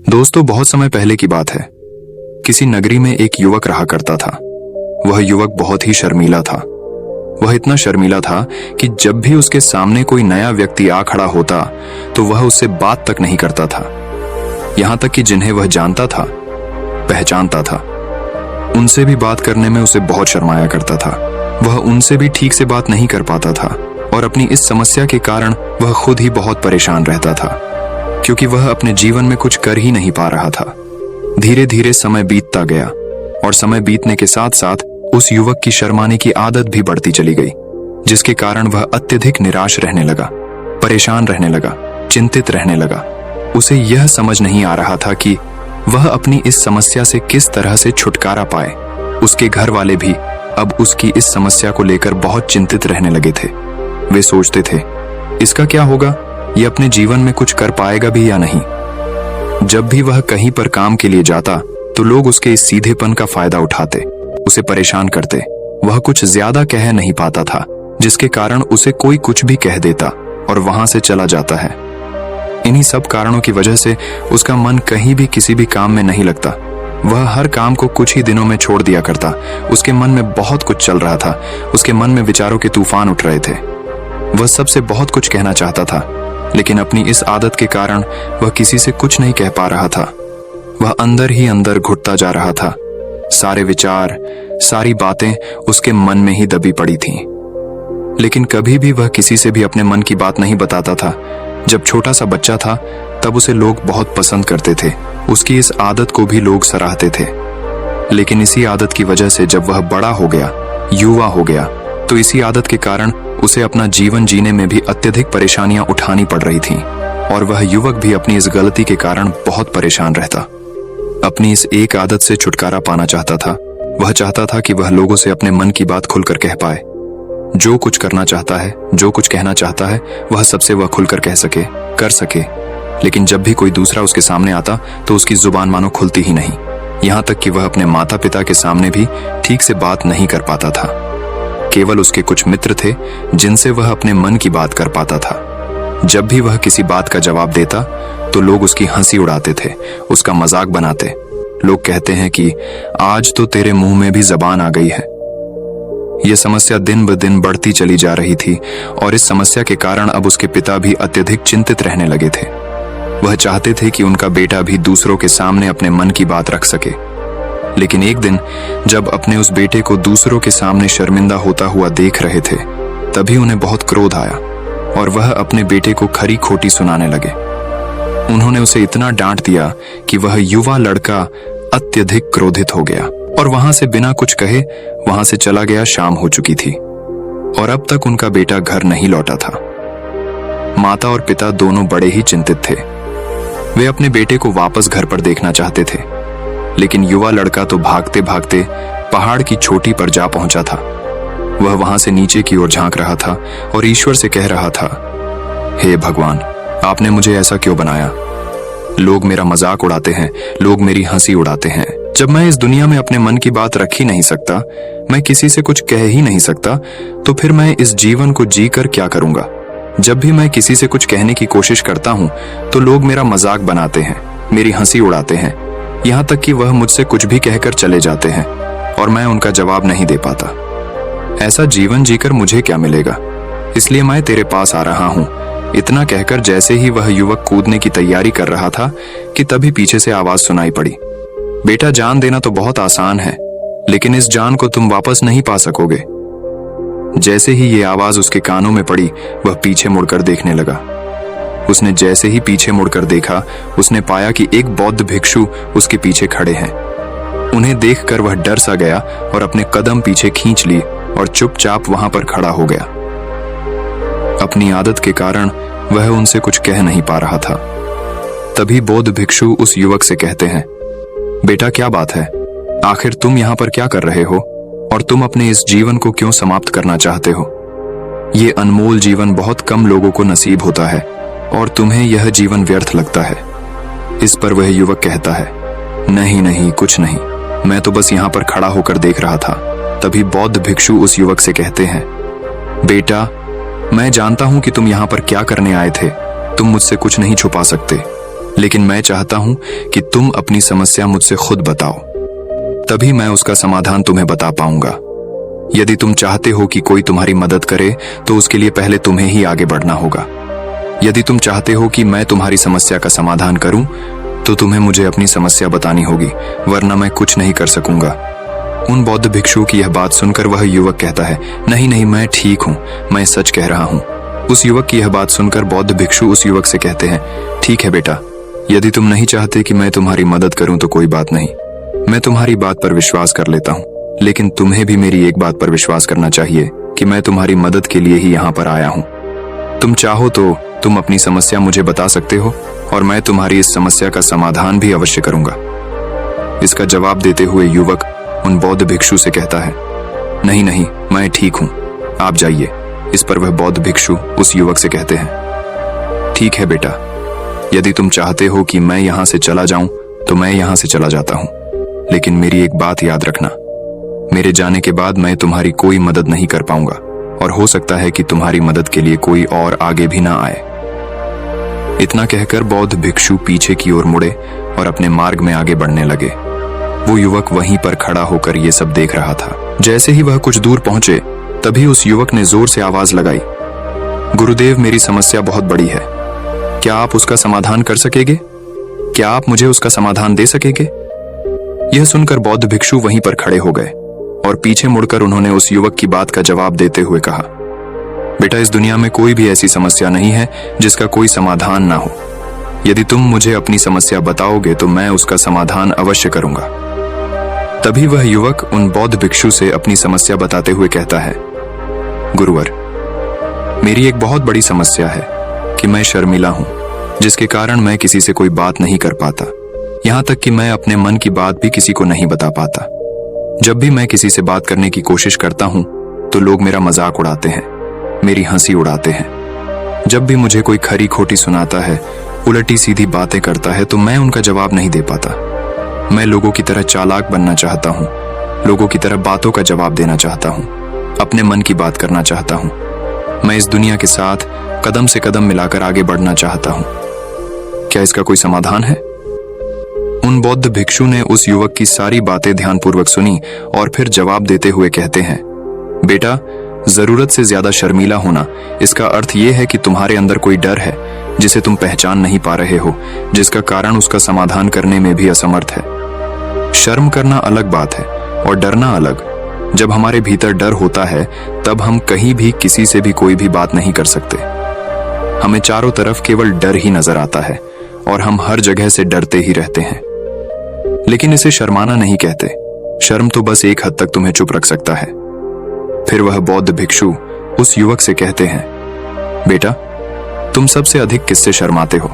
दोस्तों, बहुत समय पहले की बात है। किसी नगरी में एक युवक रहा करता था। वह युवक बहुत ही शर्मीला था। वह इतना शर्मीला था कि जब भी उसके सामने कोई नया व्यक्ति आ खड़ा होता तो वह उससे बात तक नहीं करता था। यहां तक कि जिन्हें वह जानता था, पहचानता था, उनसे भी बात करने में उसे बहुत शर्माया करता था। वह उनसे भी ठीक से बात नहीं कर पाता था और अपनी इस समस्या के कारण वह खुद ही बहुत परेशान रहता था, क्योंकि वह अपने जीवन में कुछ कर ही नहीं पा रहा था। धीरे धीरे समय बीतता गया और समय बीतने के साथ साथ उस युवक की शर्माने की आदत भी बढ़ती चली गई, जिसके कारण वह अत्यधिक निराश रहने लगा, परेशान रहने लगा, चिंतित रहने लगा। उसे यह समझ नहीं आ रहा था कि वह अपनी इस समस्या से किस तरह से छुटकारा पाए। उसके घर वाले भी अब उसकी इस समस्या को लेकर बहुत चिंतित रहने लगे थे। वे सोचते थे, इसका क्या होगा, ये अपने जीवन में कुछ कर पाएगा भी या नहीं। जब भी वह कहीं पर काम के लिए जाता तो लोग उसके इस सीधेपन का फायदा उठाते, उसे परेशान करते। वह कुछ ज्यादा कह नहीं पाता था, जिसके कारण उसे कोई कुछ भी कह देता और वहां से चला जाता है। इन्हीं सब कारणों की वजह से उसका मन कहीं भी किसी भी काम में नहीं लगता। वह हर काम को कुछ ही दिनों में छोड़ दिया करता। उसके मन में बहुत कुछ चल रहा था। उसके मन में विचारों के तूफान उठ रहे थे। वह सबसे बहुत कुछ कहना चाहता था, लेकिन अपनी इस आदत के कारण वह किसी से कुछ नहीं कह पा रहा था। वह अंदर ही अंदर घुटता जा रहा था। सारे विचार, सारी बातें उसके मन में ही दबी पड़ी थीं। लेकिन कभी भी वह किसी से भी अपने मन की बात नहीं बताता था। जब छोटा सा बच्चा था तब उसे लोग बहुत पसंद करते थे। उसकी इस आदत को भी लोग सराहते थे। लेकिन इसी आदत की वजह से जब वह बड़ा हो गया, युवा हो गया, तो इसी आदत के कारण उसे अपना जीवन जीने में भी अत्यधिक परेशानियां उठानी पड़ रही थीं और वह युवक भी अपनी इस गलती के कारण बहुत परेशान रहता। अपनी इस एक आदत से छुटकारा पाना चाहता था। वह चाहता था कि वह लोगों से अपने मन की बात खुलकर कह पाए। जो कुछ करना चाहता है, जो कुछ कहना चाहता है, वह सबसे वह खुलकर कह सके, कर सके। लेकिन जब भी कोई दूसरा उसके सामने आता तो उसकी जुबान मानो खुलती ही नहीं। यहाँ तक कि वह अपने माता पिता के सामने भी ठीक से बात नहीं कर पाता था। केवल उसके कुछ मित्र थे जिनसे वह अपने मन की बात कर पाता था। जब भी वह किसी बात का जवाब देता तो लोग उसकी हंसी उड़ाते थे, उसका मजाक बनाते। लोग कहते हैं कि आज तो तेरे मुंह में भी जबान आ गई है। यह समस्या दिन ब दिन बढ़ती चली जा रही थी और इस समस्या के कारण अब उसके पिता भी अत्यधिक चिंतित रहने लगे थे। वह चाहते थे कि उनका बेटा भी दूसरों के सामने अपने मन की बात रख सके। लेकिन एक दिन जब अपने उस बेटे को दूसरों के सामने शर्मिंदा होता हुआ देख रहे थे, तभी उन्हें बहुत क्रोध आया और वह अपने बेटे को खरी खोटी सुनाने लगे। उन्होंने उसे इतना डांट दिया कि वह युवा लड़का अत्यधिक क्रोधित हो गया और वहां से बिना कुछ कहे वहां से चला गया। शाम हो चुकी थी और अब तक उनका बेटा घर नहीं लौटा था। माता और पिता दोनों बड़े ही चिंतित थे। वे अपने बेटे को वापस घर पर देखना चाहते थे, लेकिन युवा लड़का तो भागते भागते पहाड़ की चोटी पर जा पहुंचा था। वह वहां से नीचे की ओर झांक रहा था और ईश्वर से कह रहा था, हे भगवान, आपने मुझे ऐसा क्यों बनाया? लोग मेरा मजाक उड़ाते हैं, लोग मेरी हंसी उड़ाते हैं। जब मैं इस दुनिया में अपने मन की बात रख ही नहीं सकता, मैं किसी से कुछ कह ही नहीं सकता, तो फिर मैं इस जीवन को जी कर क्या करूंगा? जब भी मैं किसी से कुछ कहने की कोशिश करता हूं तो लोग मेरा मजाक बनाते हैं, मेरी हंसी उड़ाते हैं, यहाँ तक कि वह मुझसे कुछ भी कहकर चले जाते हैं और मैं उनका जवाब नहीं दे पाता। ऐसा जीवन जीकर मुझे क्या मिलेगा? इसलिए मैं तेरे पास आ रहा हूँ। इतना कहकर जैसे ही वह युवक कूदने की तैयारी कर रहा था कि तभी पीछे से आवाज सुनाई पड़ी, बेटा, जान देना तो बहुत आसान है, लेकिन इस जान को तुम वापस नहीं पा सकोगे। जैसे ही ये आवाज उसके कानों में पड़ी, वह पीछे मुड़कर देखने लगा। उसने जैसे ही पीछे मुड़कर देखा, उसने पाया कि एक बौद्ध भिक्षु उसके पीछे खड़े हैं। उन्हें देखकर वह डर सा गया और अपने कदम पीछे खींच ली और चुपचाप वहां पर खड़ा हो गया। अपनी आदत के कारण वह उनसे कुछ कह नहीं पा रहा था। तभी बौद्ध भिक्षु उस युवक से कहते हैं, बेटा, क्या बात है? आखिर तुम यहाँ पर क्या कर रहे हो और तुम अपने इस जीवन को क्यों समाप्त करना चाहते हो? ये अनमोल जीवन बहुत कम लोगों को नसीब होता है और तुम्हें यह जीवन व्यर्थ लगता है। इस पर वह युवक कहता है, नहीं नहीं, कुछ नहीं, मैं तो बस यहाँ पर खड़ा होकर देख रहा था। तभी बौद्ध भिक्षु उस युवक से कहते हैं, बेटा, मैं जानता हूं कि तुम यहाँ पर क्या करने आए थे। तुम मुझसे कुछ नहीं छुपा सकते। लेकिन मैं चाहता हूं कि तुम अपनी समस्या मुझसे खुद बताओ, तभी मैं उसका समाधान तुम्हें बता पाऊंगा। यदि तुम चाहते हो कि कोई तुम्हारी मदद करे तो उसके लिए पहले तुम्हें ही आगे बढ़ना होगा। यदि तुम चाहते हो कि मैं तुम्हारी समस्या का समाधान करूं तो तुम्हें मुझे अपनी समस्या बतानी होगी, वरना मैं कुछ नहीं कर सकूंगा। उन बौद्ध भिक्षु की यह बात सुनकर वह युवक कहता है, नहीं नहीं, मैं ठीक हूं, मैं सच कह रहा हूं। उस युवक की यह बात सुनकर बौद्ध भिक्षु उस युवक से कहते हैं, ठीक है बेटा, यदि तुम नहीं चाहते कि मैं तुम्हारी मदद करूं तो कोई बात नहीं, मैं तुम्हारी बात पर विश्वास कर लेता हूं। लेकिन तुम्हें भी मेरी एक बात पर विश्वास करना चाहिए कि मैं तुम्हारी मदद के लिए ही यहाँ पर आया हूँ। तुम चाहो तो तुम अपनी समस्या मुझे बता सकते हो और मैं तुम्हारी इस समस्या का समाधान भी अवश्य करूंगा। इसका जवाब देते हुए युवक उन बौद्ध भिक्षु से कहता है, नहीं नहीं, मैं ठीक हूं, आप जाइए। इस पर वह बौद्ध भिक्षु उस युवक से कहते हैं, ठीक है बेटा, यदि तुम चाहते हो कि मैं यहां से चला जाऊं तो मैं यहां से चला जाता हूं, लेकिन मेरी एक बात याद रखना, मेरे जाने के बाद मैं तुम्हारी कोई मदद नहीं कर पाऊंगा और हो सकता है कि तुम्हारी मदद के लिए कोई और आगे भी ना आए। इतना कहकर बौद्ध भिक्षु पीछे की ओर मुड़े और अपने मार्ग में आगे बढ़ने लगे। वो युवक वहीं पर खड़ा होकर ये सब देख रहा था। जैसे ही वह कुछ दूर पहुंचे तभी उस युवक ने जोर से आवाज लगाई, गुरुदेव, मेरी समस्या बहुत बड़ी है, क्या आप उसका समाधान कर सकेंगे? क्या आप मुझे उसका समाधान दे सकेंगे? यह सुनकर बौद्ध भिक्षु वहीं पर खड़े हो गए और पीछे मुड़कर उन्होंने उस युवक की बात का जवाब देते हुए कहा, बेटा, इस दुनिया में कोई भी ऐसी समस्या नहीं है जिसका कोई समाधान ना हो। यदि तुम मुझे अपनी समस्या बताओगे तो मैं उसका समाधान अवश्य करूंगा। तभी वह युवक उन बौद्ध भिक्षु से अपनी समस्या बताते हुए कहता है, गुरुवर, मेरी एक बहुत बड़ी समस्या है कि मैं शर्मिला हूं, जिसके कारण मैं किसी से कोई बात नहीं कर पाता, यहां तक कि मैं अपने मन की बात भी किसी को नहीं बता पाता। जब भी मैं किसी से बात करने की कोशिश करता हूं तो लोग मेरा मजाक उड़ाते हैं, मेरी हंसी उड़ाते हैं। जब भी मुझे कोई खरी खोटी सुनाता है, उलटी सीधी बातें करता है तो मैं उनका जवाब नहीं दे पाता। मैं लोगों की तरह चालाक बनना चाहता हूं, लोगों की तरह बातों का जवाब देना चाहता हूं, अपने मन की बात करना चाहता हूं। मैं इस दुनिया के साथ कदम से कदम मिलाकर आगे बढ़ना चाहता हूं। क्या इसका कोई समाधान है? उन बौद्ध भिक्षु ने उस युवक की सारी बातें ध्यानपूर्वक सुनी और फिर जवाब देते हुए कहते हैं, बेटा, जरूरत से ज्यादा शर्मीला होना, इसका अर्थ यह है कि तुम्हारे अंदर कोई डर है जिसे तुम पहचान नहीं पा रहे हो, जिसका कारण उसका समाधान करने में भी असमर्थ है। शर्म करना अलग बात है और डरना अलग। जब हमारे भीतर डर होता है तब हम कहीं भी किसी से भी कोई भी बात नहीं कर सकते। हमें चारों तरफ केवल डर ही नजर आता है और हम हर जगह से डरते ही रहते हैं। लेकिन इसे शर्माना नहीं कहते। शर्म तो बस एक हद तक तुम्हें चुप रख सकता है। फिर वह बौद्ध भिक्षु उस युवक से कहते हैं, बेटा, तुम सबसे अधिक किससे शर्माते हो?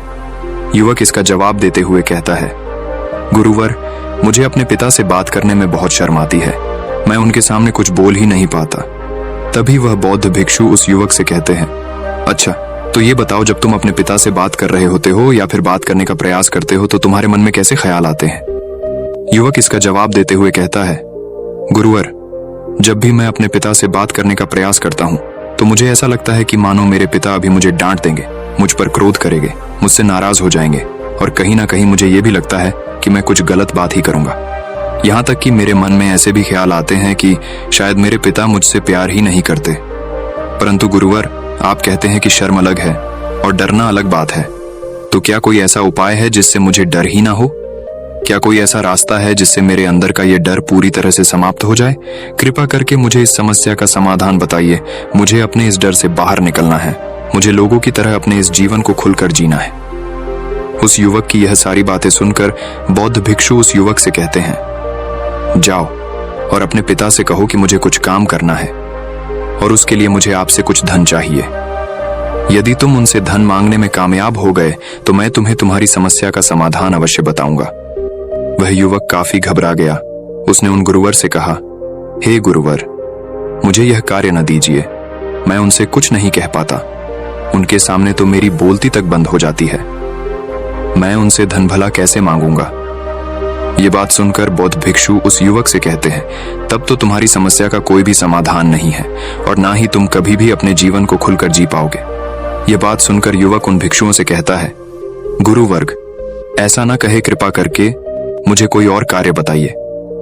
युवक इसका जवाब देते हुए कहता है, गुरुवर, मुझे अपने पिता से बात करने में बहुत शर्म आती है, मैं उनके सामने कुछ बोल ही नहीं पाता। तभी वह बौद्ध भिक्षु उस युवक से कहते हैं, अच्छा, तो ये बताओ, जब तुम अपने पिता से बात कर रहे होते हो या फिर बात करने का प्रयास करते हो तो तुम्हारे मन में कैसे ख्याल आते हैं? युवक इसका जवाब देते हुए कहता है, गुरुवर, जब भी मैं अपने पिता से बात करने का प्रयास करता हूँ तो मुझे ऐसा लगता है कि मानो मेरे पिता अभी मुझे डांट देंगे, मुझ पर क्रोध करेंगे, मुझसे नाराज हो जाएंगे और कहीं ना कहीं मुझे ये भी लगता है कि मैं कुछ गलत बात ही करूंगा। यहाँ तक कि मेरे मन में ऐसे भी ख्याल आते हैं कि शायद मेरे पिता मुझसे प्यार ही नहीं करते। परंतु गुरुवर, आप कहते हैं कि शर्म अलग है और डरना अलग बात है, तो क्या कोई ऐसा उपाय है जिससे मुझे डर ही ना हो? क्या कोई ऐसा रास्ता है जिससे मेरे अंदर का ये डर पूरी तरह से समाप्त हो जाए? कृपा करके मुझे इस समस्या का समाधान बताइए। मुझे अपने इस डर से बाहर निकलना है। मुझे लोगों की तरह अपने इस जीवन को खुलकर जीना है। उस युवक की यह सारी बातें सुनकर बौद्ध भिक्षु उस युवक से कहते हैं, जाओ और अपने पिता से कहो कि मुझे कुछ काम करना है और उसके लिए मुझे आपसे कुछ धन चाहिए। यदि तुम उनसे धन मांगने में कामयाब हो गए तो मैं तुम्हें तुम्हारी समस्या का समाधान अवश्य बताऊंगा। वह युवक काफी घबरा गया। उसने उन गुरुवर से कहा, हे गुरुवर, मुझे यह कार्य न दीजिए, मैं उनसे कुछ नहीं कह पाता। उनके सामने तो मेरी बोलती तक बंद हो जाती है। मैं उनसे धन भला कैसे मांगूंगा? ये बात सुनकर बौद्ध भिक्षु उस युवक से कहते हैं, तब तो तुम्हारी समस्या का कोई भी समाधान नहीं है और ना ही तुम कभी भी अपने जीवन को खुलकर जी पाओगे। ये बात सुनकर युवक उन भिक्षुओं से कहता है, गुरुवर्ग, ऐसा ना कहे, कृपा करके मुझे कोई और कार्य बताइए,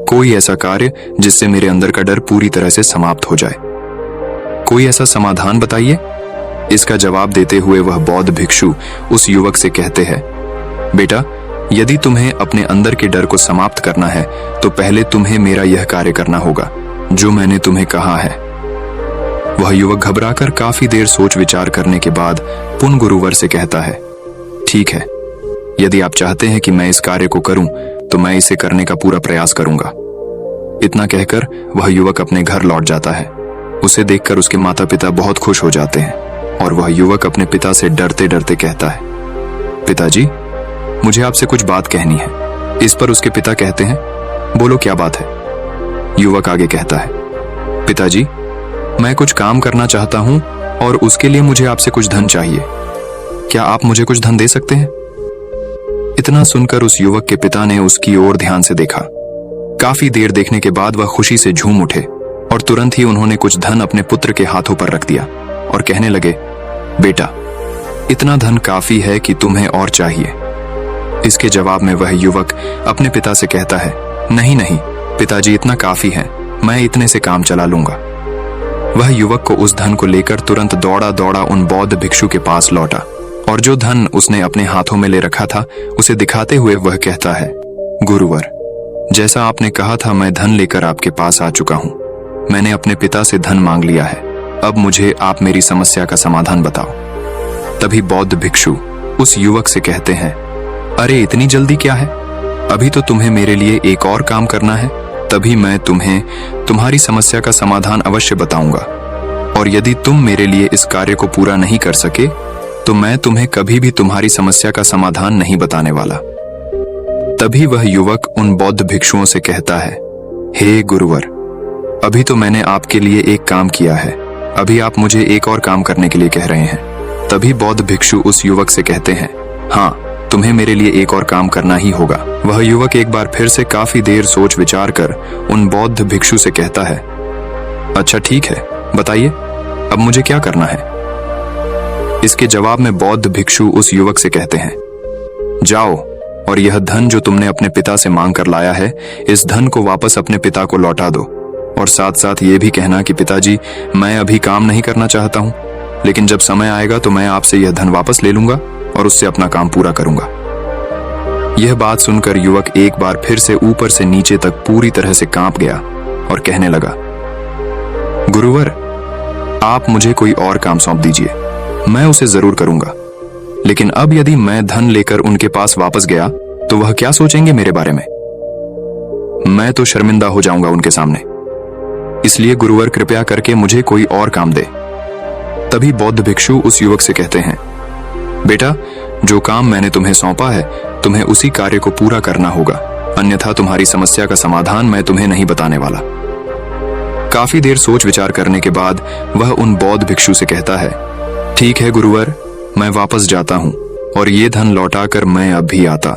कोई ऐसा कार्य जिससे मेरे अंदर का डर पूरी तरह से समाप्त हो जाए। कोई ऐसा समाधान बताइए। इसका जवाब देते हुए वह बौद्ध भिक्षु उस युवक से कहते हैं, बेटा, यदि तुम्हें अपने अंदर के डर को समाप्त करना है तो पहले तुम्हें मेरा यह कार्य करना होगा जो मैंने तुम्हें कहा है। वह युवक घबराकर काफी देर सोच विचार करने के बाद पुन गुरुवर से कहता है, ठीक है, यदि आप चाहते हैं कि मैं इस कार्य को करूं तो मैं इसे करने का पूरा प्रयास करूंगा। इतना कहकर वह युवक अपने घर लौट जाता है। उसे देखकर उसके माता पिता बहुत खुश हो जाते हैं और वह युवक अपने पिता से डरते डरते कहता है, पिताजी, मुझे आपसे कुछ बात कहनी है। इस पर उसके पिता कहते हैं, बोलो क्या बात है। युवक आगे कहता है, पिताजी, मैं कुछ काम करना चाहता हूं और उसके लिए मुझे आपसे कुछ धन चाहिए। क्या आप मुझे कुछ धन दे सकते हैं? इतना सुनकर उस युवक के पिता ने उसकी ओर ध्यान से देखा। काफी देर देखने के बाद वह खुशी से झूम उठे और तुरंत ही उन्होंने कुछ धन अपने पुत्र के हाथों पर रख दिया और कहने लगे, बेटा, इतना धन काफी है कि तुम्हें और चाहिए। इसके जवाब में वह युवक अपने पिता से कहता है, नहीं नहीं पिताजी, इतना काफी है, मैं इतने से काम चला लूंगा। वह युवक को उस धन को लेकर तुरंत दौड़ा दौड़ा उन बौद्ध भिक्षु के पास लौटा और जो धन उसने अपने हाथों में ले रखा था उसे दिखाते हुए वह कहता है, गुरुवर, जैसा आपने कहा था मैं धन लेकर आपके पास आ चुका हूं। मैंने अपने पिता से धन मांग लिया है। अब मुझे आप मेरी समस्या का समाधान बताओ। तभी बौद्ध भिक्षु उस युवक से कहते हैं, अरे इतनी जल्दी क्या है, अभी तो तुम्हें मेरे लिए एक और काम करना है, तभी मैं तुम्हें तुम्हारी समस्या का समाधान अवश्य बताऊंगा। और यदि तुम मेरे लिए इस कार्य को पूरा नहीं कर सके तो मैं तुम्हें कभी भी तुम्हारी समस्या का समाधान नहीं बताने वाला। तभी वह युवक उन बौद्ध भिक्षुओं से कहता है, हे गुरुवर, अभी तो मैंने आपके लिए एक काम किया है, अभी आप मुझे एक और काम करने के लिए कह रहे हैं। तभी बौद्ध भिक्षु उस युवक से कहते हैं, हाँ, तुम्हें मेरे लिए एक और काम करना ही होगा। वह युवक एक बार फिर से काफी देर सोच विचार कर उन बौद्ध भिक्षु से कहता है, अच्छा ठीक है, बताइए अब मुझे क्या करना है। इसके जवाब में बौद्ध भिक्षु उस युवक से कहते हैं, जाओ और यह धन जो तुमने अपने पिता से मांग कर लाया है, इस धन को वापस अपने पिता को लौटा दो और साथ साथ ये भी कहना कि पिताजी, मैं अभी काम नहीं करना चाहता हूं, लेकिन जब समय आएगा तो मैं आपसे यह धन वापस ले लूंगा और उससे अपना काम पूरा करूंगा। यह बात सुनकर युवक एक बार फिर से ऊपर से नीचे तक पूरी तरह से कांप गया और कहने लगा, गुरुवर, आप मुझे कोई और काम सौंप दीजिए, मैं उसे जरूर करूंगा। लेकिन अब यदि मैं धन लेकर उनके पास वापस गया तो वह क्या सोचेंगे मेरे बारे में? मैं तो शर्मिंदा हो जाऊंगा उनके सामने। इसलिए गुरुवर, कृपया करके मुझे कोई और काम दे। तभी बौद्ध भिक्षु उस युवक से कहते हैं, बेटा, जो काम मैंने तुम्हें सौंपा है, तुम्हें उसी कार्य को पूरा करना होगा, अन्यथा तुम्हारी समस्या का समाधान मैं तुम्हें नहीं बताने वाला। काफी देर सोच विचार करने के बाद वह उन बौद्ध भिक्षु से कहता है, ठीक है गुरुवर, मैं वापस जाता हूं और ये धन लौटाकर मैं अब भी आता।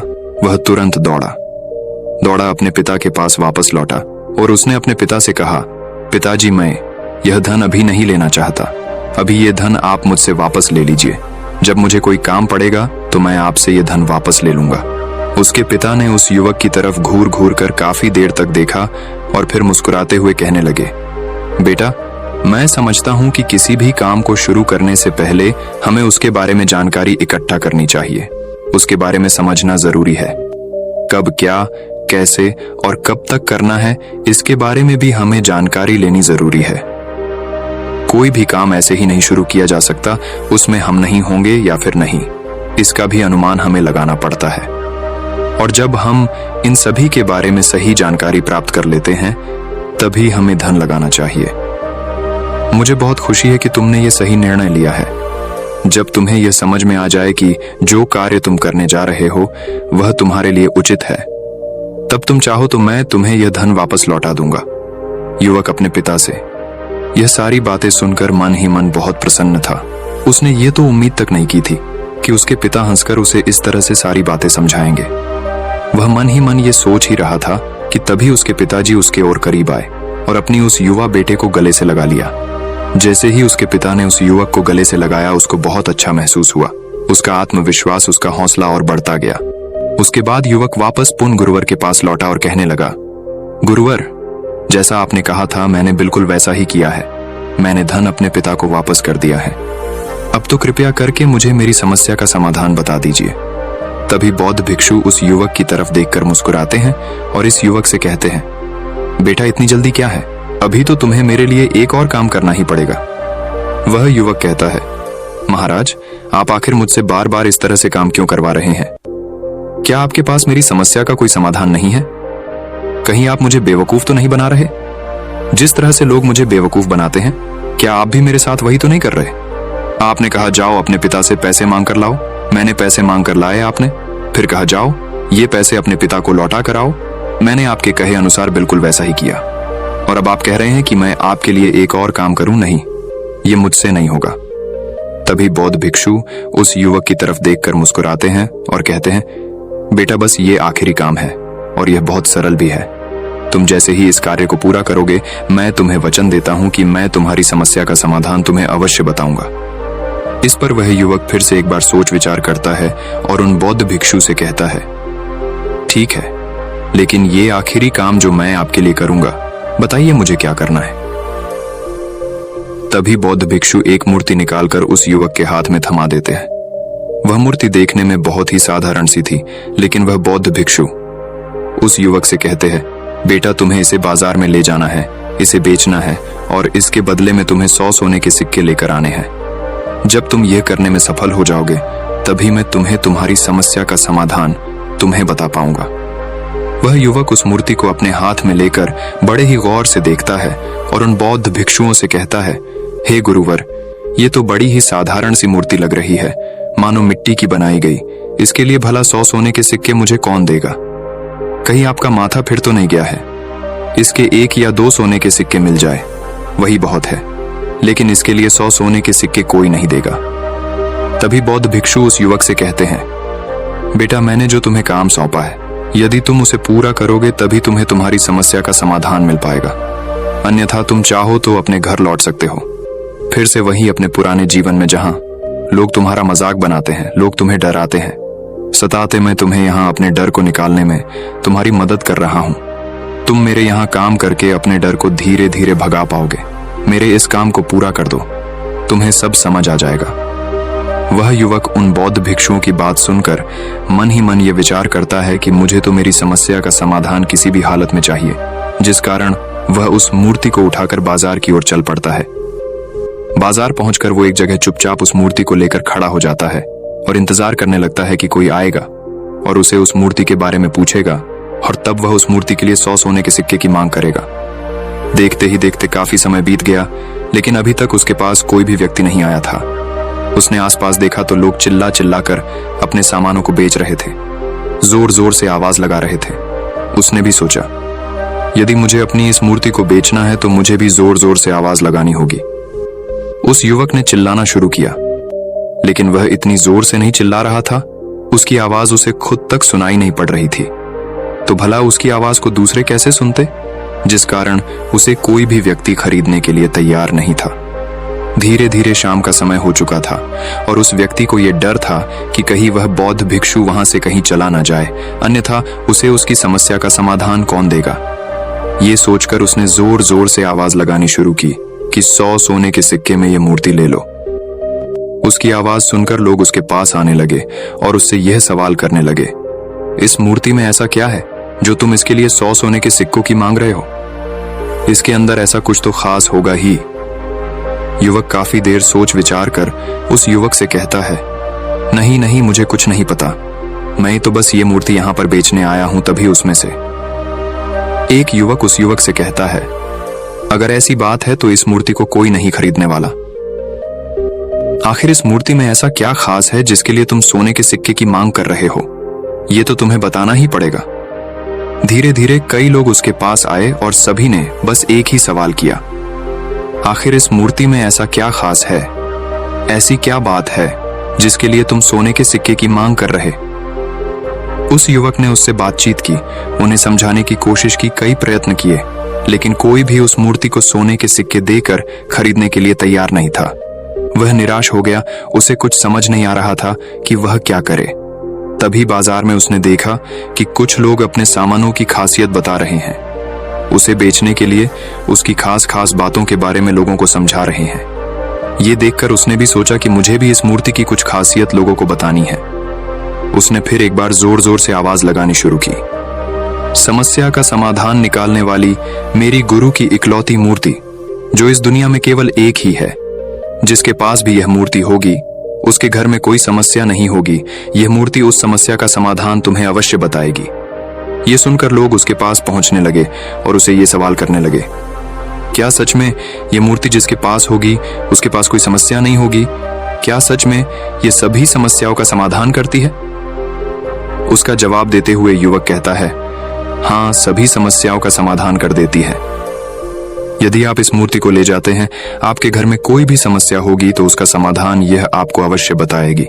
वह तुरंत दौड़ा अपने पिता के पास वापस लौटा और उसने अपने पिता से कहा, पिताजी, मैं यह धन अभी नहीं लेना चाहता, अभी ये धन आप मुझसे वापस ले लीजिए। जब मुझे कोई काम पड़ेगा तो मैं आपसे ये धन वापस ले लूंगा। उसके पिता ने उस युवक की तरफ घूर घूर कर काफी देर तक देखा और फिर मुस्कुराते हुए कहने लगे, बेटा, मैं समझता हूं कि किसी भी काम को शुरू करने से पहले हमें उसके बारे में जानकारी इकट्ठा करनी चाहिए। उसके बारे में समझना जरूरी है। कब, क्या, कैसे और कब तक करना है, इसके बारे में भी हमें जानकारी लेनी जरूरी है। कोई भी काम ऐसे ही नहीं शुरू किया जा सकता, उसमें हम नहीं होंगे या फिर नहीं, इसका भी अनुमान हमें लगाना पड़ता है। और जब हम इन सभी के बारे में सही जानकारी प्राप्त कर लेते हैं, तभी हमें धन लगाना चाहिए। मुझे बहुत खुशी है कि तुमने ये सही निर्णय लिया है। जब तुम्हें यह समझ में आ जाए कि जो कार्य तुम करने जा रहे हो वह तुम्हारे लिए उचित है, तब तुम चाहो तो मैं तुम्हें यह धन वापस लौटा दूंगा। युवक अपने पिता से यह सारी बातें सुनकर मन ही मन बहुत प्रसन्न था। उसने ये तो उम्मीद तक नहीं की थी कि उसके पिता हंसकर उसे इस तरह से सारी बातें समझाएंगे। वह मन ही मन ये सोच ही रहा था कि तभी उसके पिताजी उसके और करीब आए और अपनी उस युवा बेटे को गले से लगा लिया। जैसे ही उसके पिता ने उस युवक को गले से लगाया, उसको बहुत अच्छा महसूस हुआ। उसका आत्मविश्वास, उसका हौसला और बढ़ता गया। उसके बाद युवक वापस पुन गुरुवर के पास लौटा और कहने लगा, गुरुवर, जैसा आपने कहा था मैंने बिल्कुल वैसा ही किया है। मैंने धन अपने पिता को वापस कर दिया है। अब तो कृपया करके मुझे मेरी समस्या का समाधान बता दीजिए। तभी बौद्ध भिक्षु उस युवक की तरफ देखकर मुस्कुराते हैं और इस युवक से कहते हैं, बेटा इतनी जल्दी क्या है, अभी तो तुम्हें मेरे लिए एक और काम करना ही पड़ेगा। वह युवक कहता है, महाराज, आप आखिर मुझसे बार बार इस तरह से काम क्यों करवा रहे हैं? क्या आपके पास मेरी समस्या का कोई समाधान नहीं है? कहीं आप मुझे बेवकूफ तो नहीं बना रहे? जिस तरह से लोग मुझे बेवकूफ बनाते हैं, क्या आप भी मेरे साथ वही तो नहीं कर रहे? आपने कहा जाओ अपने पिता से पैसे मांग कर लाओ, मैंने पैसे मांग कर लाए आपने, फिर कहा जाओ ये पैसे अपने पिता को लौटा कर आओ, मैंने आपके कहे अनुसार बिल्कुल वैसा ही किया। और अब आप कह रहे हैं कि मैं आपके लिए एक और काम करूं? नहीं, ये मुझसे नहीं होगा। तभी बौद्ध भिक्षु उस युवक की तरफ देखकर मुस्कुराते हैं और कहते हैं, बेटा बस ये आखिरी काम है और यह बहुत सरल भी है। तुम जैसे ही इस कार्य को पूरा करोगे, मैं तुम्हें वचन देता हूं कि मैं तुम्हारी समस्या का समाधान तुम्हें अवश्य बताऊंगा। इस पर वह युवक फिर से एक बार सोच विचार करता है और उन बौद्ध भिक्षु से कहता है, ठीक है, लेकिन ये आखिरी काम जो मैं आपके लिए करूंगा, बताइए मुझे क्या करना है। तभी बौद्ध भिक्षु एक मूर्ति निकालकर उस युवक के हाथ में थमा देते हैं। वह मूर्ति देखने में बहुत ही साधारण सी थी, लेकिन वह बौद्ध भिक्षु उस युवक से कहते हैं, बेटा तुम्हें इसे बाजार में ले जाना है, इसे बेचना है और इसके बदले में तुम्हें 100 सोने के सिक्के लेकर आने हैं। जब तुम यह करने में सफल हो जाओगे, तभी मैं तुम्हें तुम्हारी समस्या का समाधान तुम्हें बता पाऊंगा। वह युवक उस मूर्ति को अपने हाथ में लेकर बड़े ही गौर से देखता है और उन बौद्ध भिक्षुओं से कहता है, हे गुरुवर, ये तो बड़ी ही साधारण सी मूर्ति लग रही है, मानो मिट्टी की बनाई गई। इसके लिए भला 100 सोने के सिक्के मुझे कौन देगा? कहीं आपका माथा फिर तो नहीं गया है? इसके 1 या 2 सोने के सिक्के मिल जाए, वही बहुत है, लेकिन इसके लिए 100 सोने के सिक्के कोई नहीं देगा। तभी बौद्ध भिक्षु उस युवक से कहते हैं, बेटा मैंने जो तुम्हें काम सौंपा है, यदि तुम उसे पूरा करोगे तभी तुम्हें तुम्हारी समस्या का समाधान मिल पाएगा, अन्यथा तुम चाहो तो अपने घर लौट सकते हो, फिर से वही अपने पुराने जीवन में जहां लोग तुम्हारा मजाक बनाते हैं, लोग तुम्हें डराते हैं, सताते। मैं तुम्हें यहाँ अपने डर को निकालने में तुम्हारी मदद कर रहा हूँ। तुम मेरे यहाँ काम करके अपने डर को धीरे धीरे भगा पाओगे। मेरे इस काम को पूरा कर दो, तुम्हें सब समझ आ जाएगा। वह युवक उन बौद्ध भिक्षुओं की बात सुनकर मन ही मन ये विचार करता है कि मुझे तो मेरी समस्या का समाधान किसी भी हालत में चाहिए, जिस कारण वह उस मूर्ति को उठाकर बाजार की ओर चल पड़ता है। बाजार पहुंचकर वो एक जगह चुपचाप उस मूर्ति को लेकर खड़ा हो जाता है और इंतजार करने लगता है कि कोई आएगा और उसे उस मूर्ति के बारे में पूछेगा, और तब वह उस मूर्ति के लिए 100 सोने के सिक्के की मांग करेगा। देखते ही देखते काफी समय बीत गया, लेकिन अभी तक उसके पास कोई भी व्यक्ति नहीं आया था। उसने आसपास देखा तो लोग चिल्ला चिल्ला कर अपने सामानों को बेच रहे थे, जोर जोर से आवाज लगा रहे थे। उसने भी सोचा, यदि मुझे अपनी इस मूर्ति को बेचना है तो मुझे भी जोर जोर से आवाज लगानी होगी। उस युवक ने चिल्लाना शुरू किया, लेकिन वह इतनी जोर से नहीं चिल्ला रहा था, उसकी आवाज उसे खुद तक सुनाई नहीं पड़ रही थी। तो भला उसकी आवाज को दूसरे कैसे सुनते, जिस कारण उसे कोई भी व्यक्ति खरीदने के लिए तैयार नहीं था। धीरे धीरे शाम का समय हो चुका था और उस व्यक्ति को यह डर था कि कहीं वह बौद्ध भिक्षु वहां से कहीं चला ना जाए, अन्यथा उसे उसकी समस्या का समाधान कौन देगा। ये सोचकर उसने जोर जोर से आवाज लगानी शुरू की कि 100 सोने के सिक्के में यह मूर्ति ले लो। उसकी आवाज सुनकर लोग उसके पास आने लगे और उससे यह सवाल करने लगे, इस मूर्ति में ऐसा क्या है जो तुम इसके लिए 100 सोने के सिक्कों की मांग रहे हो? इसके अंदर ऐसा कुछ तो खास होगा ही। युवक काफी देर सोच विचार कर उस युवक से कहता है, नहीं नहीं, मुझे कुछ नहीं पता, मैं तो बस ये मूर्ति यहां पर बेचने आया हूं। तभी उसमें से एक युवक उस युवक से कहता है, अगर ऐसी बात है तो इस मूर्ति को कोई नहीं खरीदने वाला। आखिर इस मूर्ति में ऐसा क्या खास है जिसके लिए तुम सोने के सिक्के की मांग कर रहे हो? ये तो तुम्हें बताना ही पड़ेगा। धीरे धीरे कई लोग उसके पास आए और सभी ने बस एक ही सवाल किया, आखिर इस मूर्ति में ऐसा क्या खास है, ऐसी क्या बात है जिसके लिए तुम सोने के सिक्के की मांग कर रहे? उस युवक ने उससे बातचीत की, उन्हें समझाने की कोशिश की, कई प्रयत्न किए, लेकिन कोई भी उस मूर्ति को सोने के सिक्के देकर खरीदने के लिए तैयार नहीं था। वह निराश हो गया, उसे कुछ समझ नहीं आ रहा था कि वह क्या करे। तभी बाजार में उसने देखा कि कुछ लोग अपने सामानों की खासियत बता रहे हैं। उसे बेचने के लिए उसकी खास खास बातों के बारे में लोगों को समझा रहे हैं। ये देखकर उसने भी सोचा कि मुझे भी इस मूर्ति की कुछ खासियत लोगों को बतानी है। उसने फिर एक बार जोर जोर से आवाज लगानी शुरू की। समस्या का समाधान निकालने वाली मेरी गुरु की इकलौती मूर्ति, जो इस दुनिया में केवल एक ही है, जिसके पास भी यह मूर्ति होगी उसके घर में कोई समस्या नहीं होगी। यह मूर्ति उस समस्या का समाधान तुम्हें अवश्य बताएगी। ये सुनकर लोग उसके पास पहुंचने लगे और उसे ये सवाल करने लगे, क्या सच में ये मूर्ति जिसके पास होगी उसके पास कोई समस्या नहीं होगी? क्या सच में ये सभी समस्याओं का समाधान करती है? उसका जवाब देते हुए युवक कहता है, हाँ, सभी समस्याओं का समाधान कर देती है। यदि आप इस मूर्ति को ले जाते हैं, आपके घर में कोई भी समस्या होगी तो उसका समाधान यह आपको अवश्य बताएगी।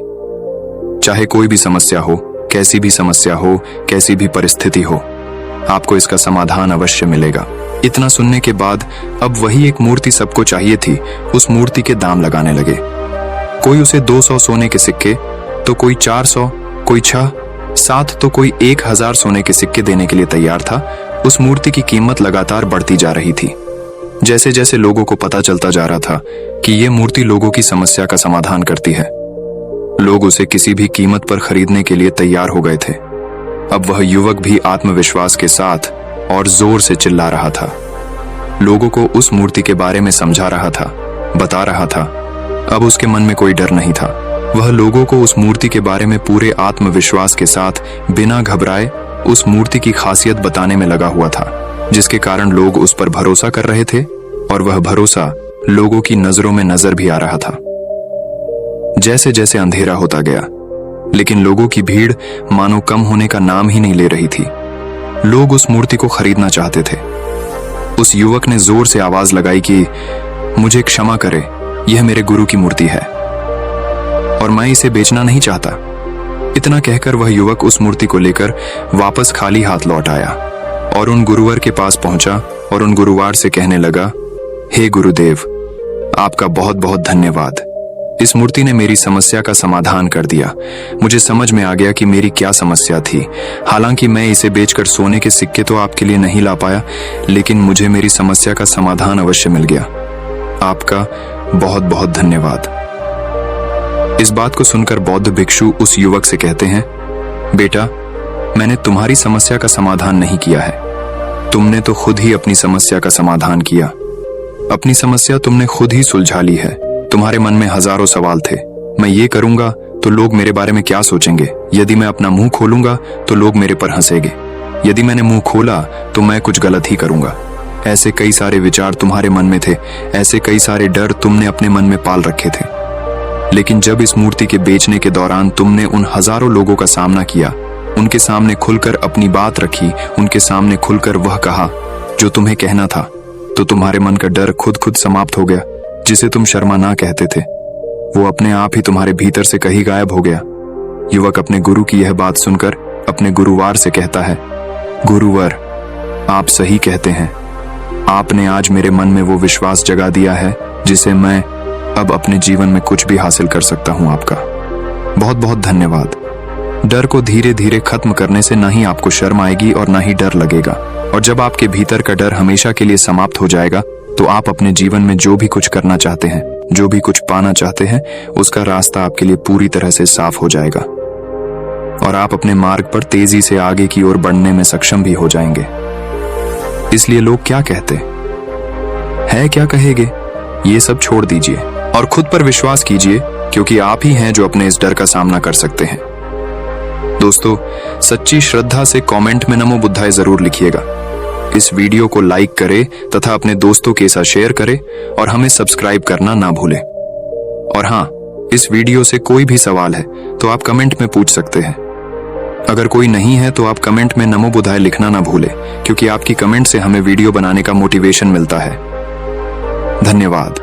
चाहे कोई भी समस्या हो, कैसी भी समस्या हो, कैसी भी परिस्थिति हो, आपको इसका समाधान अवश्य मिलेगा। इतना सुनने के बाद अब वही एक मूर्ति सबको चाहिए थी, उस मूर्ति के दाम लगाने लगे। कोई उसे 200 सोने के सिक्के, तो कोई 400, कोई 6, 7, तो कोई 1000 सोने के सिक्के देने के लिए तैयार था। उस मूर्ति की कीमत लगातार बढ़ती जा रही थी। जैसे जैसे लोगों को पता चलता जा रहा था कि ये मूर्ति लोगों की समस्या का समाधान करती है, लोग उसे किसी भी कीमत पर खरीदने के लिए तैयार हो गए थे। अब वह युवक भी आत्मविश्वास के साथ और जोर से चिल्ला रहा था, लोगों को उस मूर्ति के बारे में समझा रहा था, बता रहा था। अब उसके मन में कोई डर नहीं था। वह लोगों को उस मूर्ति के बारे में पूरे आत्मविश्वास के साथ बिना घबराए उस मूर्ति की खासियत बताने में लगा हुआ था, जिसके कारण लोग उस पर भरोसा कर रहे थे और वह भरोसा लोगों की नजरों में नजर भी आ रहा था। जैसे जैसे अंधेरा होता गया, लेकिन लोगों की भीड़ मानो कम होने का नाम ही नहीं ले रही थी। लोग उस मूर्ति को खरीदना चाहते थे। उस युवक ने जोर से आवाज लगाई कि मुझे क्षमा करे, यह मेरे गुरु की मूर्ति है और मैं इसे बेचना नहीं चाहता। इतना कहकर वह युवक उस मूर्ति को लेकर वापस खाली हाथ लौट आया और उन गुरुवर के पास पहुंचा और उन गुरुवार से कहने लगा, हे गुरुदेव, आपका बहुत बहुत धन्यवाद। इस मूर्ति ने मेरी समस्या का समाधान कर दिया। मुझे समझ में आ गया कि मेरी क्या समस्या थी। हालांकि मैं इसे बेचकर सोने के सिक्के तो आपके लिए नहीं ला पाया, लेकिन मुझे मेरी समस्या का समाधान अवश्य मिल गया। आपका बहुत बहुत धन्यवाद। इस बात को सुनकर बौद्ध भिक्षु उस युवक से कहते हैं, बेटा, मैंने तुम्हारी समस्या का समाधान नहीं किया है, तुमने तो खुद ही अपनी समस्या का समाधान किया। अपनी समस्या तुमने खुद ही सुलझा ली है। तुम्हारे मन में हजारों सवाल थे, मैं ये करूंगा तो लोग मेरे बारे में क्या सोचेंगे, यदि मैं अपना मुंह खोलूंगा तो लोग मेरे पर हंसेंगे, यदि मैंने मुंह खोला तो मैं कुछ गलत ही करूंगा। ऐसे कई सारे विचार तुम्हारे मन में थे, ऐसे कई सारे डर तुमने अपने मन में पाल रखे थे। लेकिन जब इस मूर्ति के बेचने के दौरान तुमने उन हजारों लोगों का सामना किया, उनके सामने खुलकर अपनी बात रखी, उनके सामने खुलकर वह कहा जो तुम्हें कहना था, तो तुम्हारे मन का डर खुद खुद समाप्त हो गया। जिसे तुम शर्मा ना कहते थे, वो अपने आप ही तुम्हारे भीतर से कहीं गायब हो गया। युवक अपने गुरु की यह बात सुनकर अपने गुरुवार से कहता है, गुरुवर, आप सही कहते हैं। आपने आज मेरे मन में वो विश्वास जगा दिया है जिसे मैं अब अपने जीवन में कुछ भी हासिल कर सकता हूं। आपका बहुत बहुत धन्यवाद। डर को धीरे धीरे खत्म करने से ना ही आपको शर्म आएगी और ना ही डर लगेगा, और जब आपके भीतर का डर हमेशा के लिए समाप्त हो जाएगा तो आप अपने जीवन में जो भी कुछ करना चाहते हैं, जो भी कुछ पाना चाहते हैं, उसका रास्ता आपके लिए पूरी तरह से साफ हो जाएगा और आप अपने मार्ग पर तेजी से आगे की ओर बढ़ने में सक्षम भी हो जाएंगे। इसलिए लोग क्या कहते हैं, क्या कहेंगे, ये सब छोड़ दीजिए और खुद पर विश्वास कीजिए, क्योंकि आप ही हैं जो अपने इस डर का सामना कर सकते हैं। दोस्तों, सच्ची श्रद्धा से कमेंट में नमो बुद्धाय जरूर लिखिएगा। इस वीडियो को लाइक करें तथा अपने दोस्तों के साथ शेयर करें और हमें सब्सक्राइब करना ना भूलें। और हाँ, इस वीडियो से कोई भी सवाल है तो आप कमेंट में पूछ सकते हैं। अगर कोई नहीं है तो आप कमेंट में नमो बुद्धाय लिखना ना भूलें, क्योंकि आपकी कमेंट से हमें वीडियो बनाने का मोटिवेशन मिलता है। धन्यवाद।